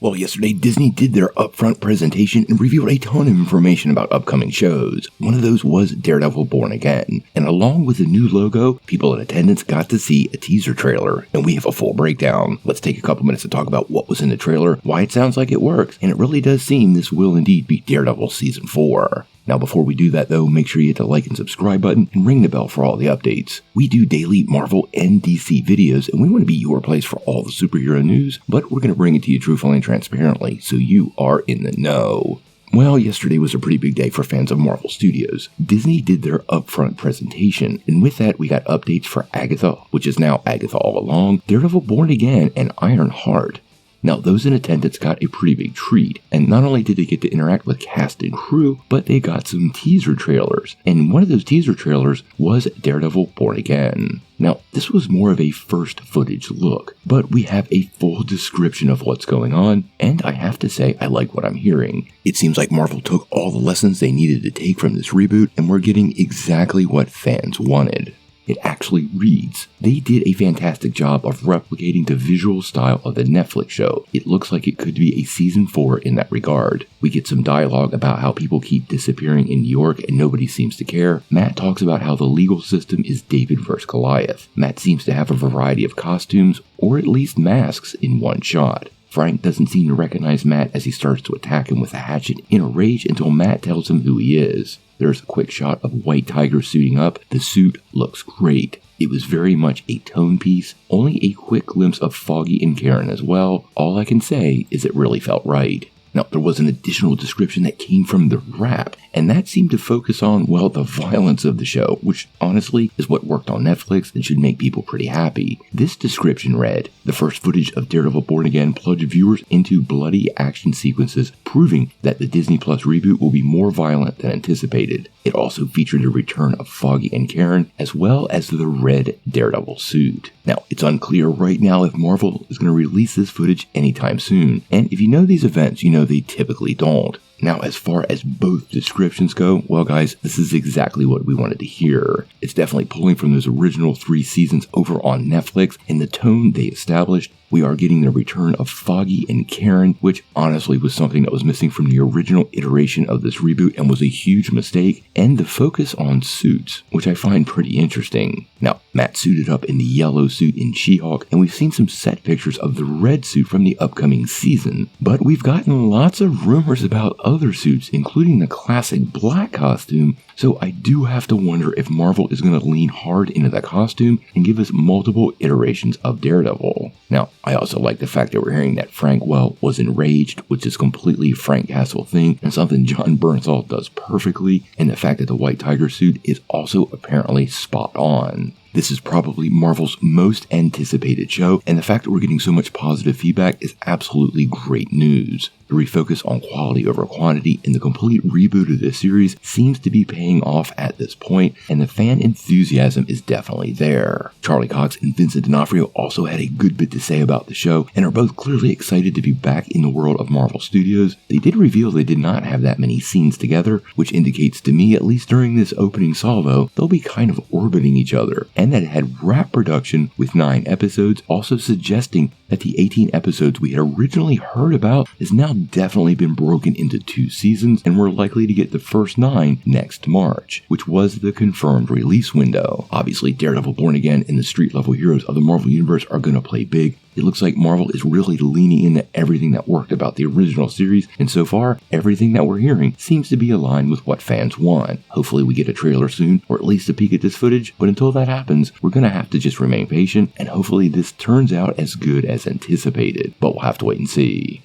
Well, yesterday Disney did their upfront presentation and revealed a ton of information about upcoming shows. One of those was Daredevil Born Again. And along with the new logo, people in attendance got to see a teaser trailer. And we have a full breakdown. Let's take a couple minutes to talk about what was in the trailer, why it sounds like it works, and it really does seem this will indeed be Daredevil Season 4. Now before we do that though, make sure you hit the like and subscribe button and ring the bell for all the updates. We do daily Marvel and DC videos and we want to be your place for all the superhero news, but we're going to bring it to you truthfully and transparently so you are in the know. Well, yesterday was a pretty big day for fans of Marvel Studios. Disney did their upfront presentation, and with that we got updates for Agatha, which is now Agatha all along, Daredevil Born Again, and Ironheart. Now, those in attendance got a pretty big treat, and not only did they get to interact with cast and crew, but they got some teaser trailers, and one of those teaser trailers was Daredevil Born Again. Now, this was more of a first footage look, but we have a full description of what's going on, and I have to say I like what I'm hearing. It seems like Marvel took all the lessons they needed to take from this reboot, and we're getting exactly what fans wanted. It actually reads, they did a fantastic job of replicating the visual style of the Netflix show. It looks like it could be a season 4 in that regard. We get some dialogue about how people keep disappearing in New York and nobody seems to care. Matt talks about how the legal system is David vs. Goliath. Matt seems to have a variety of costumes, or at least masks, in one shot. Frank doesn't seem to recognize Matt as he starts to attack him with a hatchet in a rage until Matt tells him who he is. There's a quick shot of White Tiger suiting up. The suit looks great. It was very much a tone piece, only a quick glimpse of Foggy and Karen as well. All I can say is it really felt right. Now, there was an additional description that came from the wrap, and that seemed to focus on, well, the violence of the show, which honestly is what worked on Netflix and should make people pretty happy. This description read, the first footage of Daredevil Born Again plunged viewers into bloody action sequences, proving that the Disney Plus reboot will be more violent than anticipated. It also featured the return of Foggy and Karen, as well as the red Daredevil suit. Now, it's unclear right now if Marvel is going to release this footage anytime soon, and if you know these events, you know they typically don't. Now, as far as both descriptions go, well guys, this is exactly what we wanted to hear. It's definitely pulling from those original 3 seasons over on Netflix, and the tone they established. We are getting the return of Foggy and Karen, which honestly was something that was missing from the original iteration of this reboot and was a huge mistake, and the focus on suits, which I find pretty interesting. Now, Matt suited up in the yellow suit in She-Hulk, and we've seen some set pictures of the red suit from the upcoming season, but we've gotten lots of rumors about other suits, including the classic black costume, so I do have to wonder if Marvel is going to lean hard into that costume and give us multiple iterations of Daredevil. Now, I also like the fact that we're hearing that Frank, well, was enraged, which is completely a Frank Castle thing, and something John Bernthal does perfectly, and the fact that the White Tiger suit is also apparently spot on. This is probably Marvel's most anticipated show, and the fact that we're getting so much positive feedback is absolutely great news. The refocus on quality over quantity and the complete reboot of this series seems to be paying off at this point, and the fan enthusiasm is definitely there. Charlie Cox and Vincent D'Onofrio also had a good bit to say about the show, and are both clearly excited to be back in the world of Marvel Studios. They did reveal they did not have that many scenes together, which indicates to me, at least during this opening salvo, they'll be kind of orbiting each other, and that it had wrap production with 9 episodes, also suggesting that the 18 episodes we had originally heard about has now definitely been broken into 2 seasons, and we're likely to get the first 9 next March, which was the confirmed release window. Obviously, Daredevil Born Again and the street-level heroes of the Marvel Universe are going to play big. It looks like Marvel is really leaning into everything that worked about the original series, and so far, everything that we're hearing seems to be aligned with what fans want. Hopefully we get a trailer soon, or at least a peek at this footage, but until that happens, we're going to have to just remain patient, and hopefully this turns out as good as anticipated, but we'll have to wait and see.